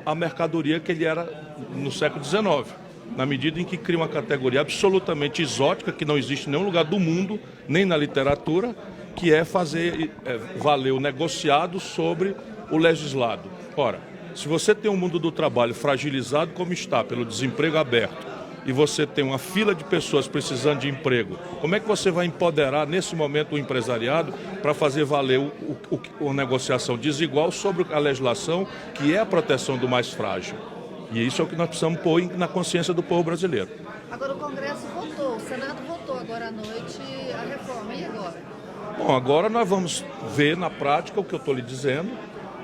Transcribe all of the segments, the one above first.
à mercadoria que ele era no século XIX, na medida em que cria uma categoria absolutamente exótica, que não existe em nenhum lugar do mundo, nem na literatura, que é fazer valer o negociado sobre o legislado. Ora, se você tem um mundo do trabalho fragilizado como está, pelo desemprego aberto, e você tem uma fila de pessoas precisando de emprego, como é que você vai empoderar nesse momento o empresariado para fazer valer a negociação desigual sobre a legislação, que é a proteção do mais frágil? E isso é o que nós precisamos pôr na consciência do povo brasileiro. Agora o Congresso votou, o Senado votou agora à noite a reforma, e agora? Bom, agora nós vamos ver na prática o que eu estou lhe dizendo,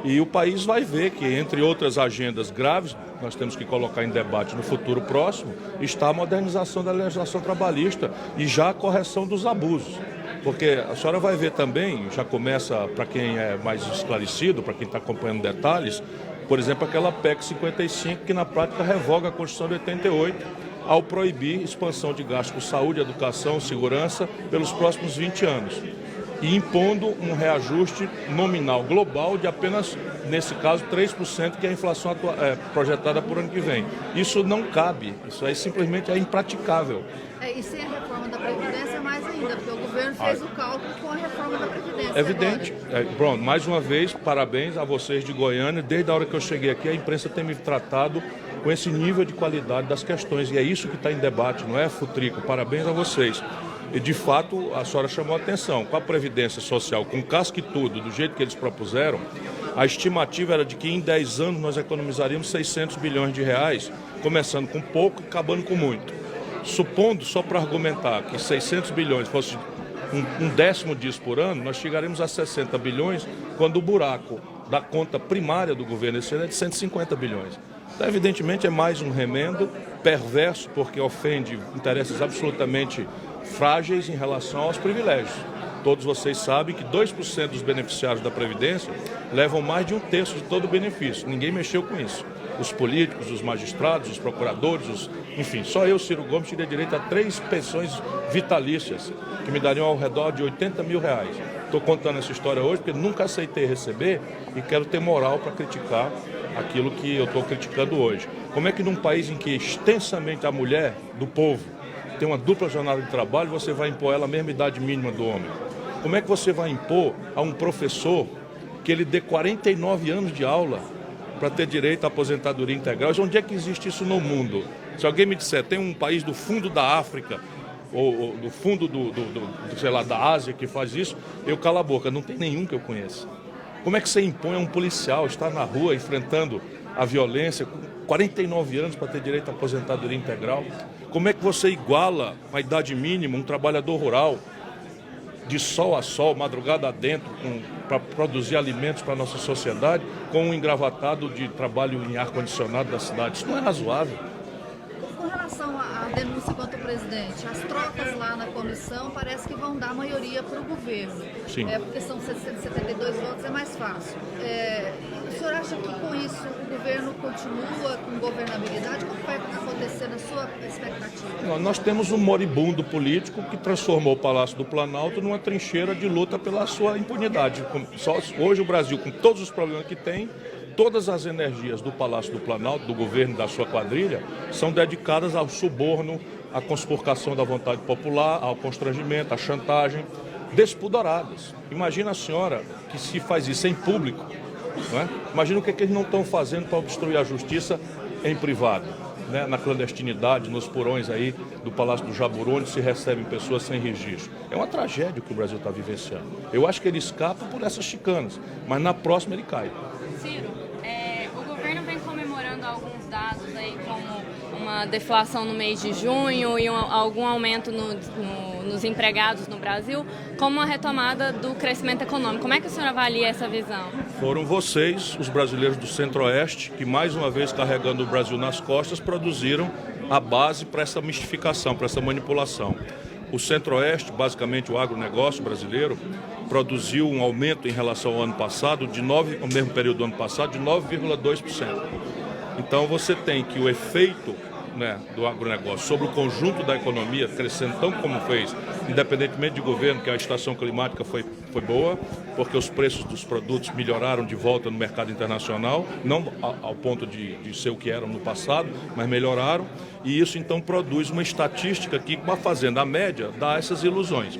e o país vai ver que, entre outras agendas graves, nós temos que colocar em debate no futuro próximo, está a modernização da legislação trabalhista e já a correção dos abusos. Porque a senhora vai ver também, já começa para quem é mais esclarecido, para quem está acompanhando detalhes, por exemplo, aquela PEC 55, que na prática revoga a Constituição de 88, ao proibir expansão de gastos com saúde, educação, segurança pelos próximos 20 anos. E impondo um reajuste nominal global de apenas, nesse caso, 3%, que é a inflação projetada por ano que vem. Isso não cabe, isso aí simplesmente é impraticável. E sem a reforma da Previdência, mais ainda, porque o governo fez o cálculo com a reforma da Previdência. É evidente. Pronto, mais uma vez, parabéns a vocês de Goiânia. Desde a hora que eu cheguei aqui, a imprensa tem me tratado com esse nível de qualidade das questões. E é isso que está em debate, não é, Futrico? Parabéns a vocês. E, de fato, a senhora chamou a atenção. Com a Previdência Social, com casca e tudo, do jeito que eles propuseram, a estimativa era de que em 10 anos nós economizaríamos 600 bilhões de reais, começando com pouco e acabando com muito. Supondo, só para argumentar, que 600 bilhões fosse um décimo disso por ano, nós chegaremos a 60 bilhões, quando o buraco da conta primária do governo esse ano é de 150 bilhões. Então, evidentemente, é mais um remendo perverso, porque ofende interesses absolutamente frágeis em relação aos privilégios. Todos vocês sabem que 2% dos beneficiários da Previdência levam mais de 1/3 de todo o benefício. Ninguém mexeu com isso. Os políticos, os magistrados, os procuradores, enfim, só eu, Ciro Gomes, teria direito a 3 pensões vitalícias, que me dariam ao redor de 80 mil reais. Estou contando essa história hoje porque nunca aceitei receber e quero ter moral para criticar aquilo que eu estou criticando hoje. Como é que num país em que extensamente a mulher do povo tem uma dupla jornada de trabalho, você vai impor ela a mesma idade mínima do homem? Como é que você vai impor a um professor que ele dê 49 anos de aula para ter direito à aposentadoria integral? Onde é que existe isso no mundo? Se alguém me disser, tem um país do fundo da África, ou do fundo sei lá, da Ásia que faz isso, eu calo a boca. Não tem nenhum que eu conheça. Como é que você impõe a um policial estar na rua enfrentando a violência com 49 anos para ter direito à aposentadoria integral? Como é que você iguala a idade mínima um trabalhador rural de sol a sol, madrugada adentro, para produzir alimentos para a nossa sociedade, com um engravatado de trabalho em ar-condicionado da cidade? Isso não é razoável. Com relação à denúncia contra o presidente, as trocas lá na comissão parece que vão dar maioria para o governo. Sim. Porque são 672 votos, é mais fácil. O senhor acha que com isso o governo continua com governabilidade? Como vai acontecer na sua expectativa? Nós temos um moribundo político que transformou o Palácio do Planalto numa trincheira de luta pela sua impunidade. Hoje o Brasil, com todos os problemas que tem, todas as energias do Palácio do Planalto, do governo, da sua quadrilha, são dedicadas ao suborno, à conspurcação da vontade popular, ao constrangimento, à chantagem, despudoradas. Imagina a senhora que se faz isso em público, não é? Imagina o que eles não estão fazendo para obstruir a justiça em privado, né? Na clandestinidade, nos porões aí do Palácio do Jaburu, onde se recebem pessoas sem registro. É uma tragédia que o Brasil está vivenciando. Eu acho que ele escapa por essas chicanas, mas na próxima ele cai. Ciro, o governo vem comemorando alguns dados aí, como uma deflação no mês de junho e algum aumento nos empregados no Brasil, como uma retomada do crescimento econômico. Como é que o senhor avalia essa visão? Foram vocês, os brasileiros do Centro-Oeste, que mais uma vez carregando o Brasil nas costas, produziram a base para essa mistificação, para essa manipulação. O Centro-Oeste, basicamente o agronegócio brasileiro, produziu um aumento em relação ao ano passado, ao mesmo período do ano passado, de 9,2%. Então você tem que o efeito né, do agronegócio sobre o conjunto da economia crescendo tão como fez, independentemente de governo, que a estação climática foi boa, porque os preços dos produtos melhoraram de volta no mercado internacional, não ao ponto de ser o que eram no passado, mas melhoraram, e isso então produz uma estatística que, com a fazenda média, dá essas ilusões.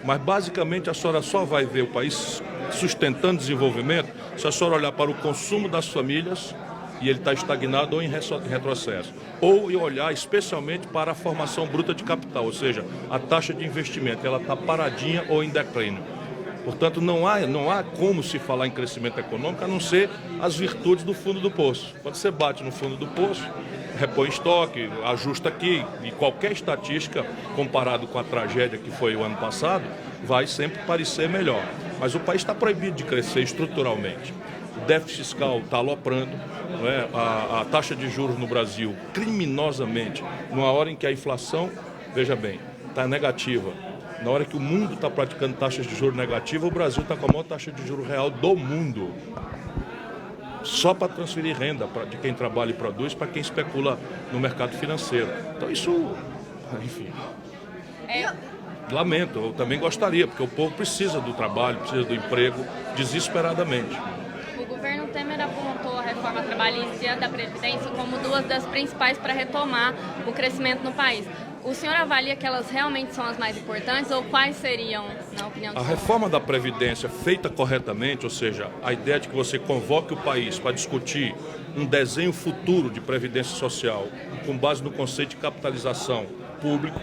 Mas basicamente a senhora só vai ver o país sustentando desenvolvimento se a senhora olhar para o consumo das famílias e ele está estagnado ou em retrocesso. Ou olhar especialmente para a formação bruta de capital, ou seja, a taxa de investimento, ela está paradinha ou em declínio. Portanto, não há como se falar em crescimento econômico a não ser as virtudes do fundo do poço. Quando você bate no fundo do poço, repõe estoque, ajusta aqui, e qualquer estatística, comparado com a tragédia que foi o ano passado, vai sempre parecer melhor. Mas o país está proibido de crescer estruturalmente. O déficit fiscal está aloprando, não é? A taxa de juros no Brasil, criminosamente, numa hora em que a inflação, veja bem, está negativa. Na hora que o mundo está praticando taxas de juros negativas, o Brasil está com a maior taxa de juros real do mundo. Só para transferir renda de quem trabalha e produz para quem especula no mercado financeiro. Então isso, enfim, lamento, eu também gostaria, porque o povo precisa do trabalho, precisa do emprego, desesperadamente. O governo Temer apontou a reforma trabalhista e a da Previdência como duas das principais para retomar o crescimento no país. O senhor avalia que elas realmente são as mais importantes ou quais seriam, na opinião do senhor? A reforma da Previdência feita corretamente, ou seja, a ideia de que você convoque o país para discutir um desenho futuro de previdência social com base no conceito de capitalização pública,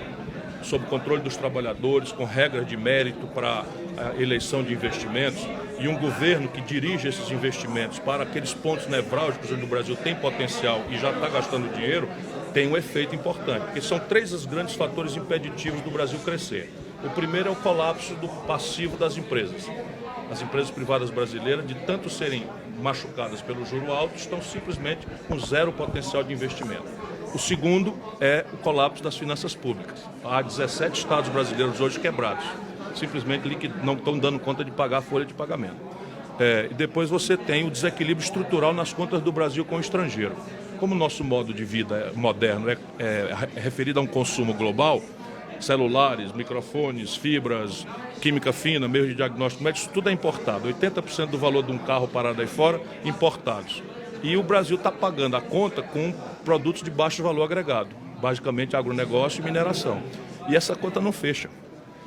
sob controle dos trabalhadores, com regras de mérito para a eleição de investimentos e um governo que dirige esses investimentos para aqueles pontos nevrálgicos onde o Brasil tem potencial e já está gastando dinheiro, tem um efeito importante, porque são três os grandes fatores impeditivos do Brasil crescer. O primeiro é o colapso do passivo das empresas. As empresas privadas brasileiras, de tanto serem machucadas pelo juro alto, estão simplesmente com zero potencial de investimento. O segundo é o colapso das finanças públicas. Há 17 estados brasileiros hoje quebrados, simplesmente não estão dando conta de pagar a folha de pagamento. E depois você tem o desequilíbrio estrutural nas contas do Brasil com o estrangeiro. Como o nosso modo de vida moderno é referido a um consumo global, celulares, microfones, fibras, química fina, meios de diagnóstico médico, isso tudo é importado. 80% do valor de um carro parado aí fora, importados. E o Brasil está pagando a conta com produtos de baixo valor agregado, basicamente agronegócio e mineração. E essa conta não fecha.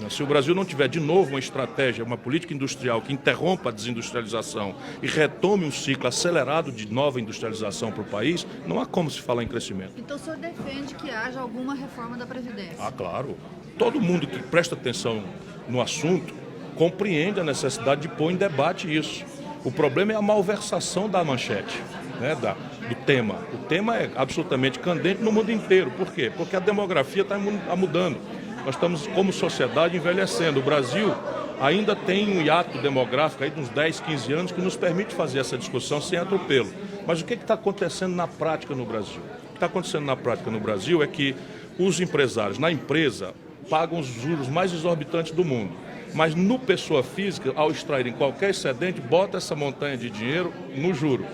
Se o Brasil não tiver de novo uma estratégia, uma política industrial que interrompa a desindustrialização e retome um ciclo acelerado de nova industrialização para o país, não há como se falar em crescimento. Então o senhor defende que haja alguma reforma da Previdência? Ah, claro. Todo mundo que presta atenção no assunto compreende a necessidade de pôr em debate isso. O problema é a malversação da manchete, né, do tema. O tema é absolutamente candente no mundo inteiro. Por quê? Porque a demografia está mudando. Nós estamos, como sociedade, envelhecendo. O Brasil ainda tem um hiato demográfico aí de uns 10, 15 anos que nos permite fazer essa discussão sem atropelo. Mas o que está acontecendo na prática no Brasil? O que está acontecendo na prática no Brasil é que os empresários, na empresa, pagam os juros mais exorbitantes do mundo. Mas no pessoa física, ao extraírem qualquer excedente, bota essa montanha de dinheiro no juro.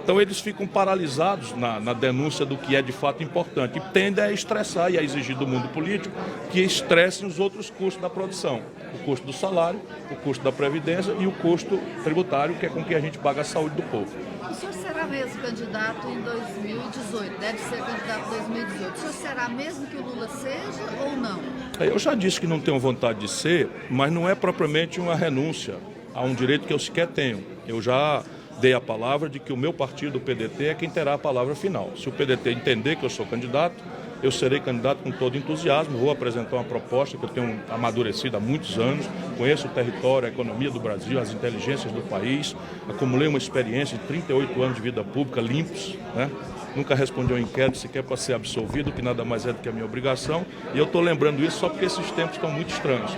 Então eles ficam paralisados na denúncia do que é de fato importante e tendem a estressar e a exigir do mundo político que estressem os outros custos da produção. O custo do salário, o custo da previdência e o custo tributário, que é com que a gente paga a saúde do povo. O senhor será mesmo candidato em 2018, deve ser candidato em 2018. O senhor será mesmo que o Lula seja ou não? Eu já disse que não tenho vontade de ser, mas não é propriamente uma renúncia a um direito que eu sequer tenho. Eu já dei a palavra de que o meu partido, o PDT, é quem terá a palavra final. Se o PDT entender que eu sou candidato, eu serei candidato com todo entusiasmo, vou apresentar uma proposta que eu tenho amadurecido há muitos anos, conheço o território, a economia do Brasil, as inteligências do país, acumulei uma experiência de 38 anos de vida pública limpos, né? Nunca respondi a um inquérito sequer para ser absolvido, que nada mais é do que a minha obrigação, e eu estou lembrando isso só porque esses tempos estão muito estranhos.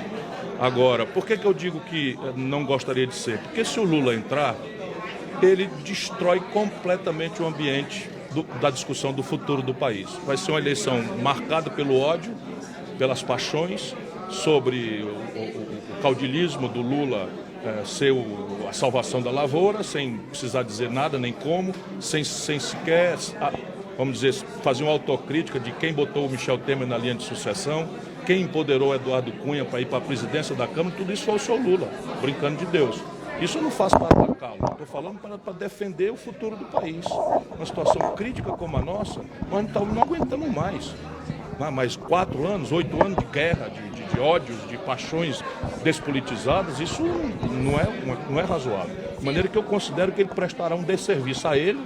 Agora, por que eu digo que não gostaria de ser? Porque se o Lula entrar, ele destrói completamente o ambiente da discussão do futuro do país. Vai ser uma eleição marcada pelo ódio, pelas paixões, sobre o caudilismo do Lula ser a salvação da lavoura, sem precisar dizer nada nem como, sem sequer vamos dizer, fazer uma autocrítica de quem botou o Michel Temer na linha de sucessão, quem empoderou o Eduardo Cunha para ir para a presidência da Câmara, tudo isso foi o senhor Lula, brincando de Deus. Isso eu não faço para atacá-lo, estou falando para defender o futuro do país. Uma situação crítica como a nossa, nós não aguentamos mais. Mais 4 anos, 8 anos de guerra, de ódios, de paixões despolitizadas, isso não é razoável. De maneira que eu considero que ele prestará um desserviço a ele,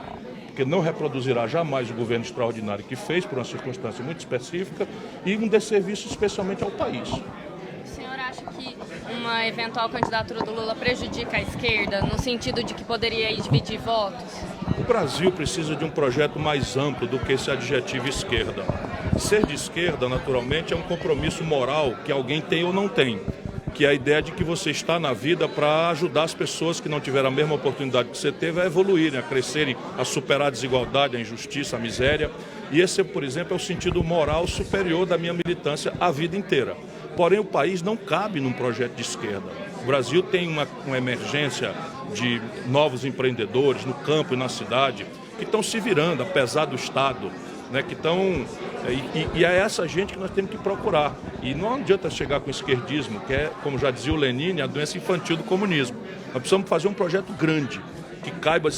porque não reproduzirá jamais o governo extraordinário que fez, por uma circunstância muito específica, e um desserviço especialmente ao país. O senhor acha que uma eventual candidatura do Lula prejudica a esquerda, no sentido de que poderia dividir votos? O Brasil precisa de um projeto mais amplo do que esse adjetivo esquerda. Ser de esquerda, naturalmente, é um compromisso moral que alguém tem ou não tem, que é a ideia de que você está na vida para ajudar as pessoas que não tiveram a mesma oportunidade que você teve a evoluírem, a crescerem, a superar a desigualdade, a injustiça, a miséria. E esse, por exemplo, é o sentido moral superior da minha militância a vida inteira. Porém, o país não cabe num projeto de esquerda. O Brasil tem uma emergência de novos empreendedores no campo e na cidade que estão se virando, apesar do Estado, né, que estão... E é essa gente que nós temos que procurar. E não adianta chegar com o esquerdismo, que é, como já dizia o Lenin, a doença infantil do comunismo. Nós precisamos fazer um projeto grande, que caiba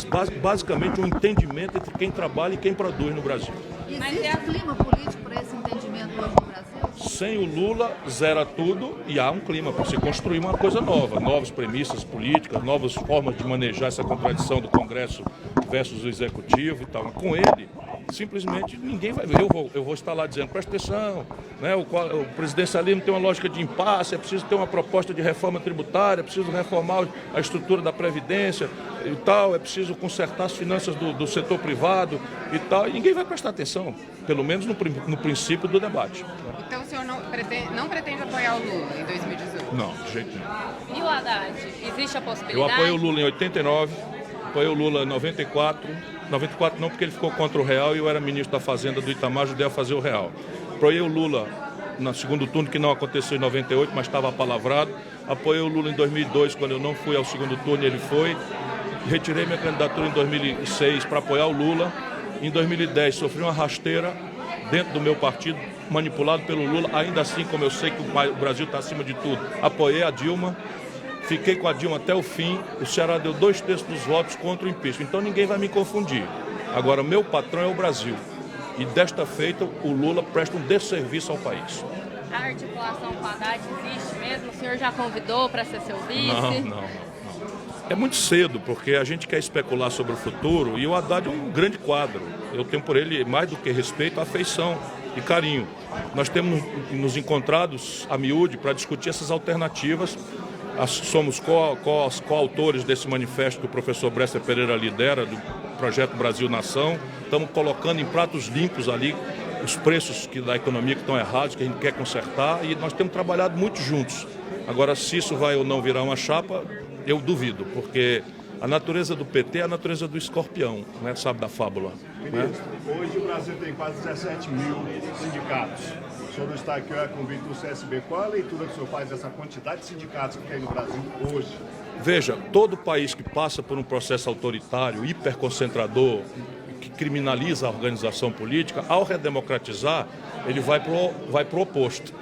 basicamente um entendimento entre quem trabalha e quem produz no Brasil. Existe clima político para esse entendimento hoje no Brasil? Sem o Lula, zera tudo e há um clima para se construir uma coisa nova, novas premissas políticas, novas formas de manejar essa contradição do Congresso versus o Executivo e tal. Mas com ele, simplesmente ninguém vai ver. Eu vou estar lá dizendo, presta atenção, né? O presidencialismo tem uma lógica de impasse, é preciso ter uma proposta de reforma tributária, é preciso reformar a estrutura da Previdência e tal, é preciso consertar as finanças do setor privado e tal, e ninguém vai prestar atenção, pelo menos no princípio do debate. Então o senhor não pretende apoiar o Lula em 2018? Não, de jeito nenhum. E o Haddad? Existe a Eu possibilidade? apoio o Lula em 89, apoio o Lula em 94, 94 não porque ele ficou contra o Real e eu era ministro da Fazenda do Itamar, ajudei a fazer o Real. Apoiei o Lula no segundo turno, que não aconteceu em 98, mas estava apalavrado. Apoiei o Lula em 2002, quando eu não fui ao segundo turno, ele foi. Retirei minha candidatura em 2006 para apoiar o Lula. Em 2010 sofri uma rasteira dentro do meu partido, manipulado pelo Lula. Ainda assim, como eu sei que o Brasil está acima de tudo, apoiei a Dilma. Fiquei com a Dilma até o fim. O Ceará deu 2/3 dos votos contra o impeachment. Então ninguém vai me confundir. Agora, meu patrão é o Brasil. E desta feita, o Lula presta um desserviço ao país. A articulação com o Haddad existe mesmo? O senhor já convidou para ser seu vice? Não. É muito cedo, porque a gente quer especular sobre o futuro e o Haddad é um grande quadro. Eu tenho por ele, mais do que respeito, afeição e carinho. Nós temos nos encontrado a miúde para discutir essas alternativas. Somos coautores desse manifesto que o professor Bresser Pereira lidera, do Projeto Brasil Nação. Estamos colocando em pratos limpos ali os preços da economia que estão errados, que a gente quer consertar, e nós temos trabalhado muito juntos. Agora, se isso vai ou não virar uma chapa, eu duvido, porque a natureza do PT é a natureza do escorpião, né? Sabe da fábula? Ministro, hoje o Brasil tem quase 17 mil sindicatos. O senhor está aqui a convite do CSB. Qual a leitura que o senhor faz dessa quantidade de sindicatos que tem no Brasil hoje? Veja, todo país que passa por um processo autoritário, hiperconcentrador, que criminaliza a organização política, ao redemocratizar, ele vai pro oposto.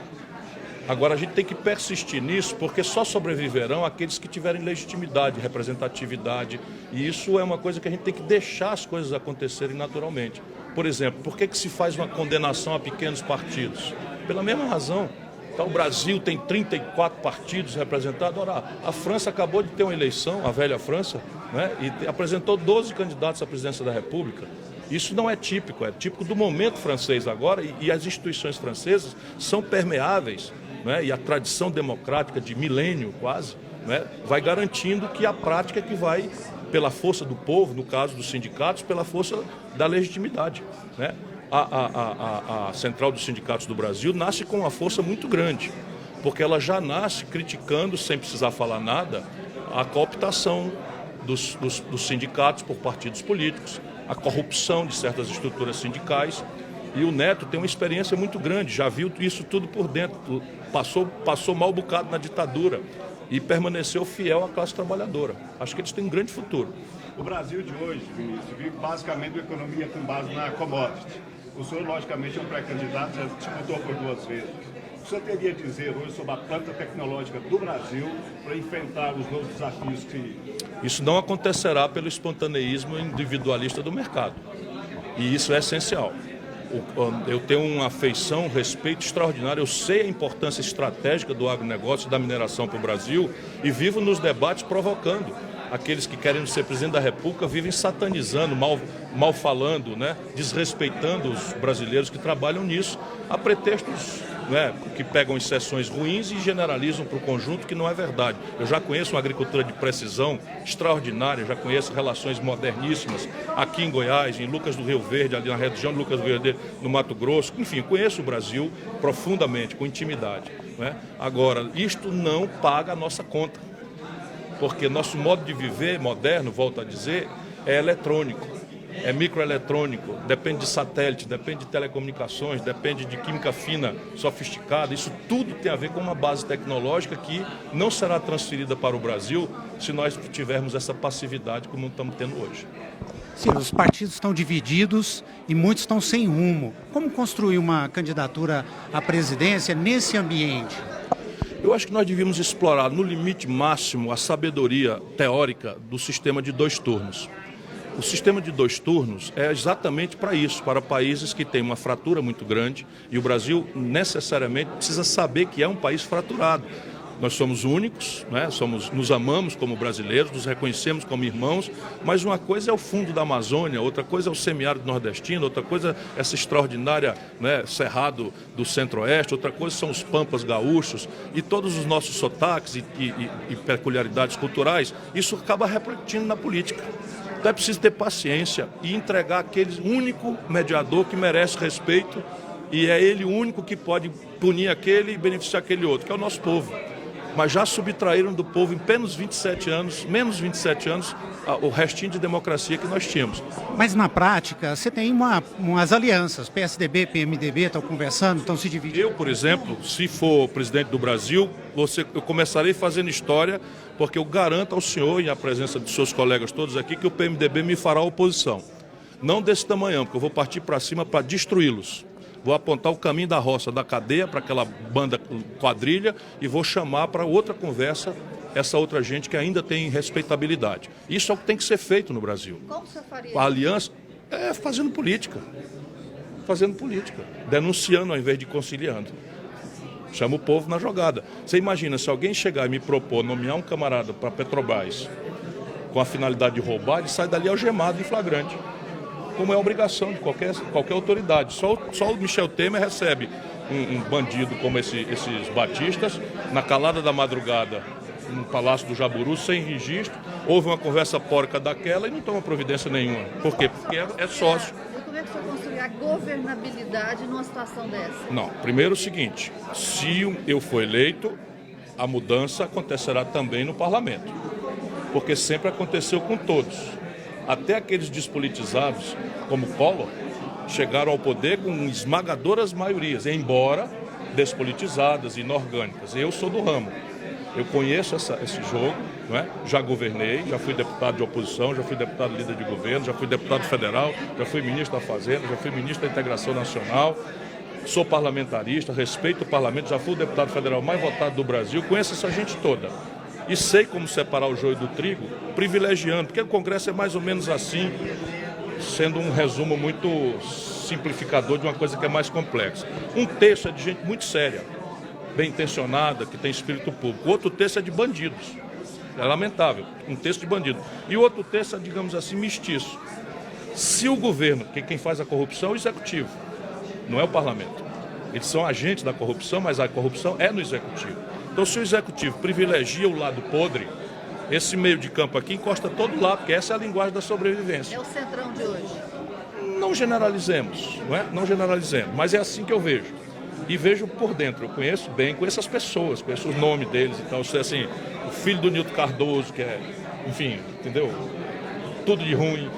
Agora, a gente tem que persistir nisso, porque só sobreviverão aqueles que tiverem legitimidade, representatividade, e isso é uma coisa que a gente tem que deixar as coisas acontecerem naturalmente. Por exemplo, por que se faz uma condenação a pequenos partidos? Pela mesma razão. Então, o Brasil tem 34 partidos representados. Ora, a França acabou de ter uma eleição, a velha França, né, e apresentou 12 candidatos à presidência da República. Isso não é típico do momento francês agora, e as instituições francesas são permeáveis, né, e a tradição democrática de milênio quase, né, vai garantindo que a prática que vai, pela força do povo, no caso dos sindicatos, pela força da legitimidade, né? A Central dos Sindicatos do Brasil nasce com uma força muito grande, porque ela já nasce criticando, sem precisar falar nada, a cooptação dos sindicatos por partidos políticos, a corrupção de certas estruturas sindicais. E o Neto tem uma experiência muito grande, já viu isso tudo por dentro, passou mal bocado na ditadura e permaneceu fiel à classe trabalhadora. Acho que eles têm um grande futuro. O Brasil de hoje, ministro, vive basicamente uma economia com base na commodity. O senhor, logicamente, é um pré-candidato, já disputou por 2 vezes. O senhor teria a dizer hoje sobre a planta tecnológica do Brasil para enfrentar os novos desafios que... Isso não acontecerá pelo espontaneísmo individualista do mercado. E isso é essencial. Eu tenho uma afeição, um respeito extraordinário. Eu sei a importância estratégica do agronegócio e da mineração para o Brasil e vivo nos debates provocando. Aqueles que querem ser presidente da República vivem satanizando, mal falando, né? Desrespeitando os brasileiros que trabalham nisso, a pretextos, né, que pegam exceções ruins e generalizam para o conjunto, que não é verdade. Eu já conheço uma agricultura de precisão extraordinária, já conheço relações moderníssimas aqui em Goiás, em Lucas do Rio Verde, ali na região de Lucas do Rio Verde, no Mato Grosso. Enfim, conheço o Brasil profundamente, com intimidade, né? Agora, isto não paga a nossa conta, porque nosso modo de viver moderno, volto a dizer, é eletrônico, é microeletrônico, depende de satélite, depende de telecomunicações, depende de química fina, sofisticada. Isso tudo tem a ver com uma base tecnológica que não será transferida para o Brasil se nós tivermos essa passividade como estamos tendo hoje. Sim, os partidos estão divididos e muitos estão sem rumo. Como construir uma candidatura à presidência nesse ambiente? Eu acho que nós devíamos explorar no limite máximo a sabedoria teórica do sistema de 2 turnos. O sistema de 2 turnos é exatamente para isso, para países que têm uma fratura muito grande, e o Brasil necessariamente precisa saber que é um país fraturado. Nós somos únicos, né? Nos amamos como brasileiros, nos reconhecemos como irmãos, mas uma coisa é o fundo da Amazônia, outra coisa é o semiárido nordestino, outra coisa é essa extraordinária, né, cerrado do centro-oeste, outra coisa são os pampas gaúchos e todos os nossos sotaques e peculiaridades culturais. Isso acaba refletindo na política. Então é preciso ter paciência e entregar aquele único mediador que merece respeito, e é ele o único que pode punir aquele e beneficiar aquele outro, que é o nosso povo. Mas já subtraíram do povo em menos 27 anos, o restinho de democracia que nós tínhamos. Mas na prática, você tem umas alianças, PSDB, PMDB, estão conversando, estão se dividindo. Eu, por exemplo, se for presidente do Brasil, eu começarei fazendo história, porque eu garanto ao senhor, e à presença de seus colegas todos aqui, que o PMDB me fará oposição. Não desse tamanho, porque eu vou partir para cima para destruí-los. Vou apontar o caminho da roça, da cadeia, para aquela banda quadrilha, e vou chamar para outra conversa essa outra gente que ainda tem respeitabilidade. Isso é o que tem que ser feito no Brasil. Como você faria? A aliança é fazendo política, denunciando ao invés de conciliando. Chama o povo na jogada. Você imagina, se alguém chegar e me propor nomear um camarada para Petrobras com a finalidade de roubar, ele sai dali algemado em flagrante, como é a obrigação de qualquer autoridade. Só o Michel Temer recebe um bandido como esses batistas, na calada da madrugada, no Palácio do Jaburu, sem registro, houve uma conversa porca daquela e não toma providência nenhuma. Por quê? Porque é sócio. E como é que você construir a governabilidade numa situação dessa? Não, primeiro o seguinte, se eu for eleito, a mudança acontecerá também no parlamento, porque sempre aconteceu com todos. Até aqueles despolitizados, como Collor, chegaram ao poder com esmagadoras maiorias, embora despolitizadas e inorgânicas. Eu sou do ramo, eu conheço esse jogo, não é? Já governei, já fui deputado de oposição, já fui deputado líder de governo, já fui deputado federal, já fui ministro da Fazenda, já fui ministro da Integração Nacional, sou parlamentarista, respeito o parlamento, já fui o deputado federal mais votado do Brasil, conheço essa gente toda. E sei como separar o joio do trigo, privilegiando, porque o Congresso é mais ou menos assim, sendo um resumo muito simplificador de uma coisa que é mais complexa. Um terço é de gente muito séria, bem intencionada, que tem espírito público. O outro terço é de bandidos. É lamentável, um terço de bandidos. E o outro terço é, digamos assim, mestiço. Se o governo, que quem faz a corrupção é o executivo, não é o parlamento. Eles são agentes da corrupção, mas a corrupção é no executivo. Então, se o executivo privilegia o lado podre, esse meio de campo aqui encosta todo lado, porque essa é a linguagem da sobrevivência. É o centrão de hoje. Não generalizemos, não é? Não generalizemos, mas é assim que eu vejo. E vejo por dentro, eu conheço bem, conheço as pessoas, conheço os nomes deles e tal. Assim, o filho do Nilton Cardoso, que é, enfim, entendeu? Tudo de ruim.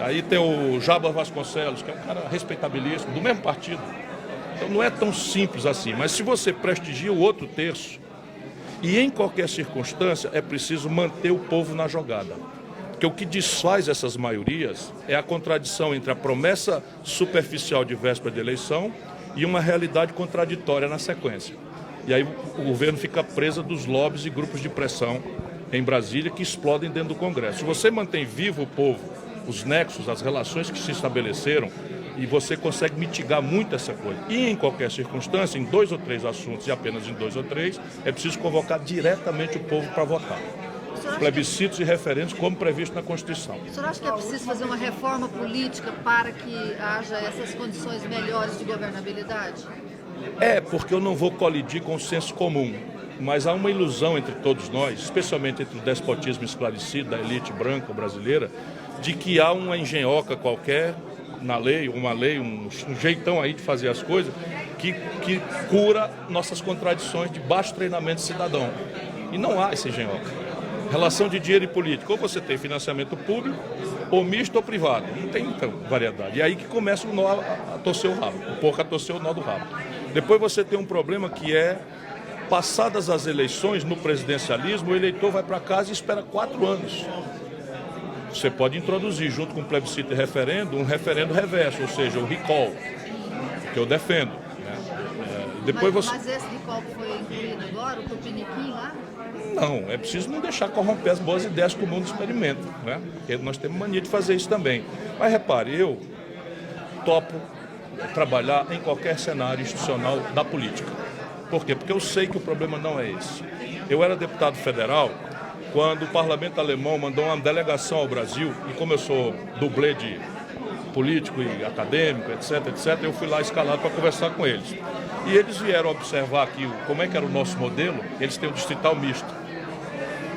Aí tem o Jabas Vasconcelos, que é um cara respeitabilíssimo, do mesmo partido. Então não é tão simples assim, mas se você prestigia o outro terço, e em qualquer circunstância é preciso manter o povo na jogada. Porque o que desfaz essas maiorias é a contradição entre a promessa superficial de véspera de eleição e uma realidade contraditória na sequência. E aí o governo fica preso dos lobbies e grupos de pressão em Brasília que explodem dentro do Congresso. Se você mantém vivo o povo, os nexos, as relações que se estabeleceram, e você consegue mitigar muito essa coisa. E em qualquer circunstância, em 2 ou 3 assuntos, e apenas em 2 ou 3, é preciso convocar diretamente o povo para votar. Plebiscitos e referendos, como previsto na Constituição. O senhor acha que é preciso fazer uma reforma política para que haja essas condições melhores de governabilidade? Porque eu não vou colidir com o senso comum, mas há uma ilusão entre todos nós, especialmente entre o despotismo esclarecido da elite branca brasileira, de que há uma engenhoca qualquer na lei, um jeitão aí de fazer as coisas, que cura nossas contradições de baixo treinamento cidadão. E não há esse engenhoca. Relação de dinheiro e política, ou você tem financiamento público, ou misto ou privado. Não tem então variedade. E aí que começa o nó a torcer o rabo, o porco a torcer o nó do rabo. Depois você tem um problema que é, passadas as eleições no presidencialismo, o eleitor vai para casa e espera 4 anos. Você pode introduzir, junto com o plebiscito e referendo, um referendo reverso, ou seja, o recall, que eu defendo. Né? Mas esse recall que foi incluído agora, o Tupiniquim lá? Não, é preciso não deixar corromper as boas ideias que o mundo experimenta, né? Porque nós temos mania de fazer isso também. Mas repare, eu topo trabalhar em qualquer cenário institucional da política. Por quê? Porque eu sei que o problema não é esse. Eu era deputado federal quando o parlamento alemão mandou uma delegação ao Brasil, e como eu sou dublê de político e acadêmico, etc, eu fui lá escalado para conversar com eles. E eles vieram observar aqui como é que era o nosso modelo. Eles têm o distrital misto.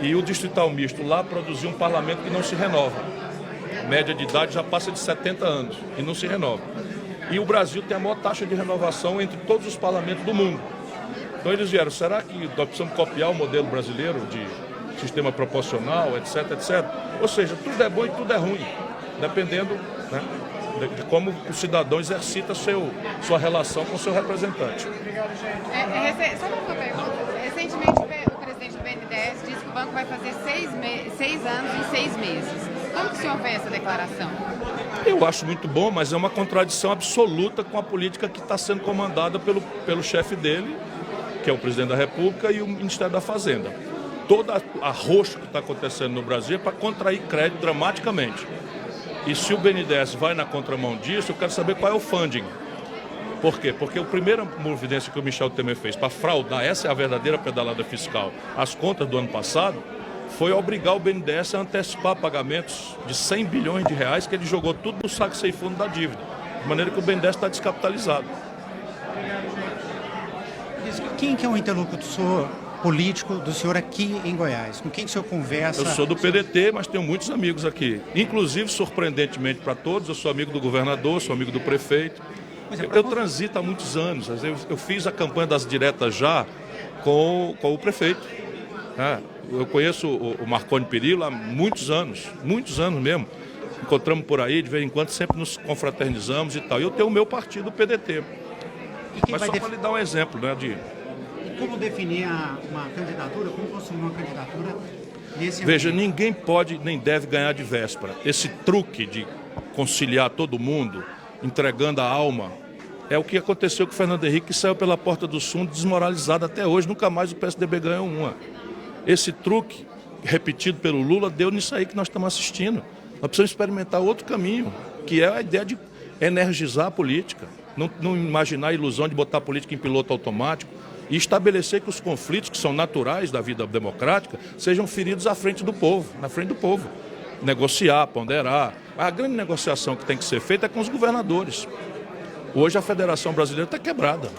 E o distrital misto lá produziu um parlamento que não se renova. A média de idade já passa de 70 anos e não se renova. E o Brasil tem a maior taxa de renovação entre todos os parlamentos do mundo. Então eles vieram, será que nós precisamos copiar o modelo brasileiro de sistema proporcional, etc. Ou seja, tudo é bom e tudo é ruim, dependendo, né, de como o cidadão exercita sua relação com o seu representante. Só uma pergunta. Recentemente o presidente do BNDES disse que o banco vai fazer 6 anos em 6 meses. Como que o senhor vê essa declaração? Eu acho muito bom, mas é uma contradição absoluta com a política que está sendo comandada pelo chefe dele, que é o presidente da República, e o Ministério da Fazenda. Todo arroxo que está acontecendo no Brasil é para contrair crédito dramaticamente. E se o BNDES vai na contramão disso, eu quero saber qual é o funding. Por quê? Porque a primeira providência que o Michel Temer fez para fraudar, essa é a verdadeira pedalada fiscal, as contas do ano passado, foi obrigar o BNDES a antecipar pagamentos de 100 bilhões de reais que ele jogou tudo no saco sem fundo da dívida. De maneira que o BNDES está descapitalizado. Quem que é o interlocutor político do senhor aqui em Goiás? Com quem que o senhor conversa? Eu sou do PDT, mas tenho muitos amigos aqui. Inclusive, surpreendentemente para todos, eu sou amigo do governador, sou amigo do prefeito. Eu transito há muitos anos. Eu fiz a campanha das diretas já com o prefeito. Eu conheço o Marconi Perillo há muitos anos mesmo. Encontramos por aí, de vez em quando, sempre nos confraternizamos e tal. E eu tenho o meu partido, o PDT. Mas só para lhe dar um exemplo, né, de... Como definir uma candidatura, como construir uma candidatura nesse ambiente? Veja, ninguém pode nem deve ganhar de véspera. Esse truque de conciliar todo mundo, entregando a alma, é o que aconteceu com o Fernando Henrique, que saiu pela porta do fundo desmoralizado até hoje. Nunca mais o PSDB ganhou uma. Esse truque, repetido pelo Lula, deu nisso aí que nós estamos assistindo. Nós precisamos experimentar outro caminho, que é a ideia de energizar a política. Não imaginar a ilusão de botar a política em piloto automático e estabelecer que os conflitos que são naturais da vida democrática sejam feridos à frente do povo, na frente do povo. Negociar, ponderar. A grande negociação que tem que ser feita é com os governadores. Hoje a Federação Brasileira está quebrada.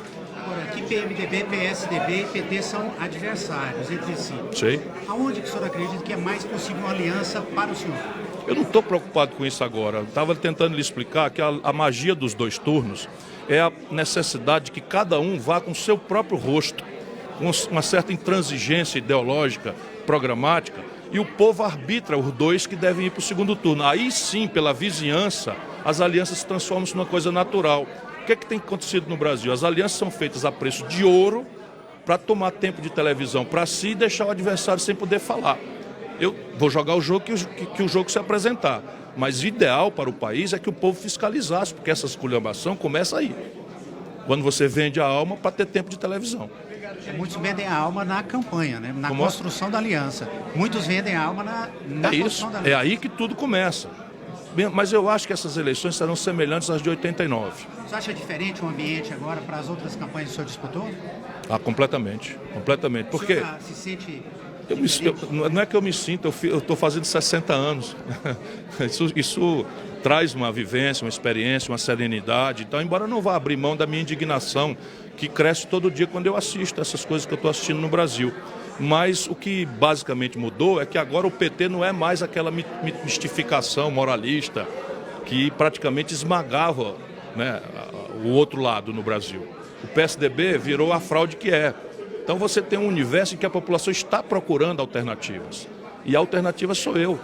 Agora, aqui PMDB, PSDB e PT são adversários entre si. Sei. Aonde que o senhor acredita que é mais possível uma aliança para o senhor? Eu não estou preocupado com isso agora. Eu estava tentando lhe explicar que a magia dos 2 turnos é a necessidade de que cada um vá com o seu próprio rosto, com uma certa intransigência ideológica, programática, e o povo arbitra os 2 que devem ir para o segundo turno. Aí sim, pela vizinhança, as alianças se transformam numa coisa natural. O que é que tem acontecido no Brasil? As alianças são feitas a preço de ouro para tomar tempo de televisão para si e deixar o adversário sem poder falar. eu vou jogar o jogo que o jogo se apresentar. Mas o ideal para o país é que o povo fiscalizasse, porque essa esculhambação começa aí. Quando você vende a alma para ter tempo de televisão. Muitos vendem a alma na campanha, né? Na construção da aliança. Muitos vendem a alma na construção da aliança. É aí que tudo começa. Mas eu acho que essas eleições serão semelhantes às de 89. Você acha diferente o ambiente agora para as outras campanhas que o senhor disputou? Ah, completamente. Completamente. Porque se sente... não é que eu me sinto, eu estou fazendo 60 anos. Isso traz uma vivência, uma experiência, uma serenidade. Então, embora eu não vá abrir mão da minha indignação, que cresce todo dia quando eu assisto essas coisas que eu estou assistindo no Brasil. Mas o que basicamente mudou é que agora o PT não é mais aquela mistificação moralista que praticamente esmagava, né, o outro lado no Brasil. O PSDB virou a fraude que é. Então você tem um universo em que a população está procurando alternativas. E a alternativa sou eu.